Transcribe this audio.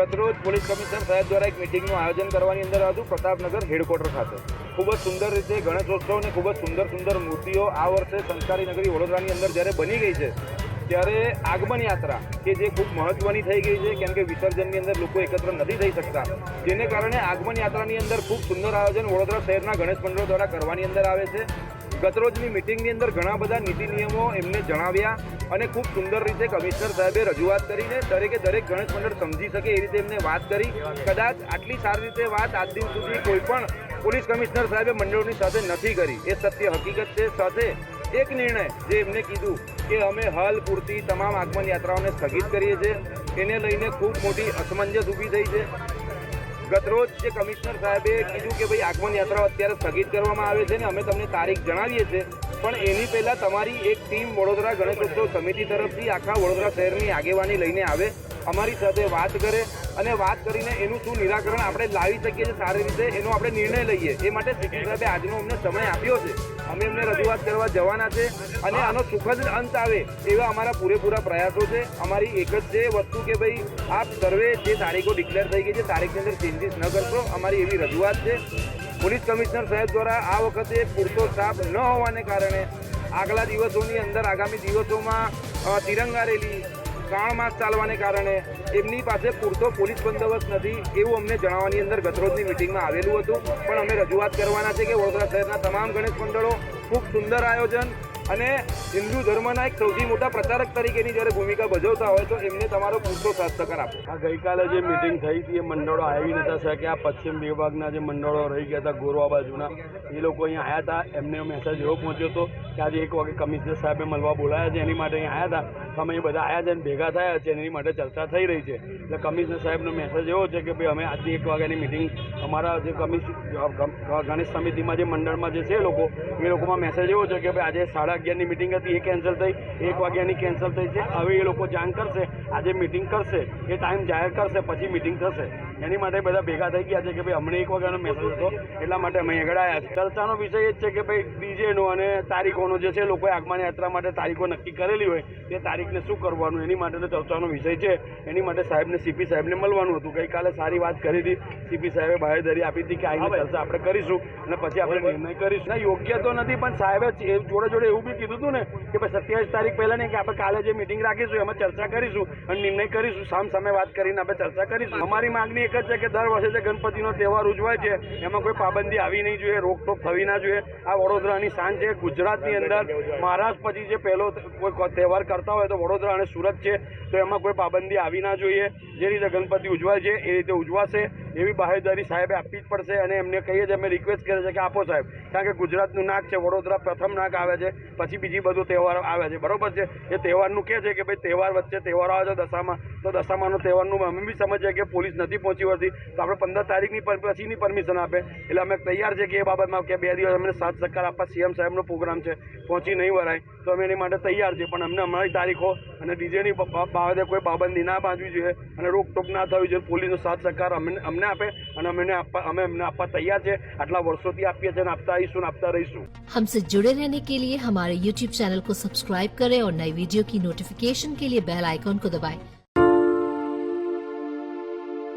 ગતરોજ police commissioner સાહેબ દ્વારા એક મિટિંગનું આયોજન કરવાની અંદર હતું પ્રતાપનગર હેડક્વાર્ટર ખાતે. ખૂબ જ સુંદર રીતે ગણેશોત્સવ અને ખૂબ જ સુંદર મૂર્તિઓ આ વર્ષે સંસ્કારી નગરી વડોદરાની અંદર જ્યારે બની ગઈ છે ત્યારે આગમન યાત્રા કે જે ખૂબ મહત્વની થઈ ગઈ છે, કેમ કે વિસર્જનની અંદર લોકો એકત્ર નથી થઈ શકતા, જેને કારણે આગમન યાત્રાની અંદર ખૂબ સુંદર આયોજન વડોદરા શહેરના ગણેશ મંડળો દ્વારા કરવાની અંદર આવે છે. ગતરોજની મિટિંગની અંદર ઘણા બધા નીતિ નિયમો એમને જણાવ્યા અને ખૂબ સુંદર રીતે કમિશનર સાહેબે રજૂઆત કરીને દરેક ગણેશ મંડળ સમજી શકે એ રીતે એમને વાત કરી. કદાચ આટલી સારી રીતે વાત આજ દિન સુધી કોઈ પણ પોલીસ કમિશનર સાહેબે મંડળોની સાથે નથી કરી, એ સત્ય હકીકત છે. સાથે એક નિર્ણય જે એમને કીધું કે અમે હાલ પૂરતી તમામ આગમન યાત્રાઓને સ્થગિત કરીએ છીએ, એને લઈને ખૂબ મોટી અસમંજસ ઊભી થઈ છે. ગતરોજ જે કમિશનર સાહેબે કીધું કે ભાઈ આગમન યાત્રાઓ અત્યારે સ્થગિત કરવામાં આવે છે ને અમે તમને તારીખ જણાવીએ છીએ, પણ એની પહેલાં તમારી એક ટીમ વડોદરા ગણેશોત્સવ સમિતિ તરફથી આખા વડોદરા શહેરની આગેવાની લઈને આવે, અમારી સાથે વાત કરે અને વાત કરીને એનું શું નિરાકરણ આપણે લાવી શકીએ છીએ સારી રીતે એનો આપણે નિર્ણય લઈએ. એ માટે સીપી સાહેબે આજનો અમને સમય આપ્યો છે. અમે એમને રજૂઆત કરવા જવાના છે અને આનો સુખદ અંત આવે એવા અમારા પૂરેપૂરા પ્રયાસો છે. અમારી એક જ છે વસ્તુ કે ભાઈ આપ સર્વે જે તારીખો ડિક્લેર થઈ ગઈ છે તારીખની અંદર ચેન્જીસ ન કરશો, અમારી એવી રજૂઆત છે. પોલીસ કમિશનર સાહેબ દ્વારા આ વખતે પૂરતો સ્ટાફ ન હોવાને કારણે આગલા દિવસોની અંદર આગામી દિવસોમાં તિરંગા રેલી 3 માસ ચાલવાને કારણે એમની પાસે પૂરતો પોલીસ બંદોબસ્ત નથી એવું અમને જણાવવાની અંદર ગતરોજની મિટિંગમાં આવેલું હતું. પણ અમે રજૂઆત કરવાના છે કે વડોદરા શહેરના તમામ ગણેશ મંડળો ખૂબ સુંદર આયોજન અને હિન્દુ ધર્મના એક સૌથી મોટા પ્રચારક તરીકેની જ્યારે ભૂમિકા ભજવતા હોય તો એમને તમારો પૂરતો સાથ સહકાર આપો. આ ગઈકાલે જે મિટિંગ થઈ હતી એ મંડળો આવી નતા શક્યા. પશ્ચિમ વિભાગના જે મંડળો રહી ગયા હતા ગોરવા બાજુના એ લોકો અહીંયા આવ્યા હતા. એમને મેસેજ એવો પહોંચ્યો હતો કે આજે 1 વાગે કમિશનર સાહેબે મળવા બોલાયા છે, એની માટે અહીંયા આવ્યા હતા. અમે એ બધા આવ્યા છે અને ભેગા થયા છે, એની માટે ચર્ચા થઈ રહી છે. એટલે કમિશનર સાહેબનો મેસેજ એવો છે કે ભાઈ અમે આજની 1 વાગ્યાની મિટિંગ અમારા જે ગણેશ સમિતિમાં જે મંડળમાં જે છે એ લોકોમાં મેસેજ એવો છે કે ભાઈ આજે 11:30ની મિટિંગ હતી એ કેન્સલ થઈ, 1 વાગ્યાની કેન્સલ થઈ છે. હવે એ લોકો જાણ કરશે, આજે મિટિંગ કરશે, એ ટાઈમ જાહેર કરશે પછી મિટિંગ થશે. એની માટે બધા ભેગા થઈ ગયા છે કે ભાઈ અમને 1 વાગ્યાનો મેસેજ હતો એટલા માટે અમે આગળ આવ્યા છે. ચર્ચાનો વિષય એ જ છે કે ભાઈ ડીજેનો અને તારીખોનો જે છે લોકોએ આગમન યાત્રા માટે તારીખો નક્કી કરેલી હોય તે તારીખને શું કરવાનું એની માટેનો ચર્ચાનો વિષય છે. એની માટે સાહેબને સીપી સાહેબને મળવાનું હતું. ગઈકાલે સારી વાત કરી હતી, સીપી સાહેબે બાહેધરી આપી હતી કે આવીને ચર્ચા આપણે કરીશું અને પછી આપણે નિર્ણય કરીશું. ના યોગ્ય તો નથી, પણ સાહેબે જોડે એવું બી કીધું હતું ને કે ભાઈ 27 તારીખ પહેલાં નહીં કે આપણે કાલે જે મિટિંગ રાખીશું એમાં ચર્ચા કરીશું અને નિર્ણય કરીશું, સામે વાત કરીને આપણે ચર્ચા કરીશું. અમારી માગણી એક જ છે કે દર વર્ષે જે ગણપતિનો તહેવાર ઉજવાય છે એમાં કોઈ પાબંદી આવી નહીં જોઈએ, રોકટોક થવી ના જોઈએ. આ વડોદરાની શાન છે. ગુજરાતની અંદર મહારાષ્ટ્ર પછી જે પહેલો કોઈ તહેવાર કરતા હોય તો વડોદરા અને સુરત છે, તો એમાં કોઈ પાબંદી આવી ના જોઈએ. જે રીતે ગણપતિ ઉજવાય છે એ રીતે ઉજવાશે એવી બાહેધરી સાહેબે આપવી જ પડશે. અને એમને કહીએ છીએ, અમે રિક્વેસ્ટ કરીએ છીએ કે આપો સાહેબ, કારણ કે ગુજરાતનું નાક છે, વડોદરા પ્રથમ નાક આવે છે, પછી બીજી બધું તહેવાર આવે છે, બરોબર છે. એ તહેવારનું કહે છે કે ભાઈ તહેવાર વચ્ચે તહેવારો આવે છે દશામાં, તો દશામાનો તહેવારનું અમે બી સમજીએ કે પોલીસ નથી પહોંચી વળતી તો આપણે 15 તારીખની પછીની પરમિશન આપે. એટલે અમે તૈયાર છે કે એ બાબતમાં કે 2 દિવસ અમને સાથ સહકાર આપવા. સીએમ સાહેબનો પ્રોગ્રામ છે, પહોંચી નહીં વરાય તો અમે એની માટે તૈયાર છીએ. પણ અમને અમારી તારીખો અને ડીજેની બાબતે કોઈ પાબંદી ના બાંધવી જોઈએ અને રોકટોક ના થવી જોઈએ. પોલીસનો સાથ સહકાર અમને આપે અને અમે એમને આપવા તૈયાર છે. આટલા વર્ષોથી આપીએ છીએ અને આપતા આવીશું, આપતા રહીશું. हमसे जुड़े रहने के लिए हमारे YouTube चैनल को सब्सक्राइब करें और नई वीडियो की नोटिफिकेशन के लिए बेल आइकॉन को दबाएं।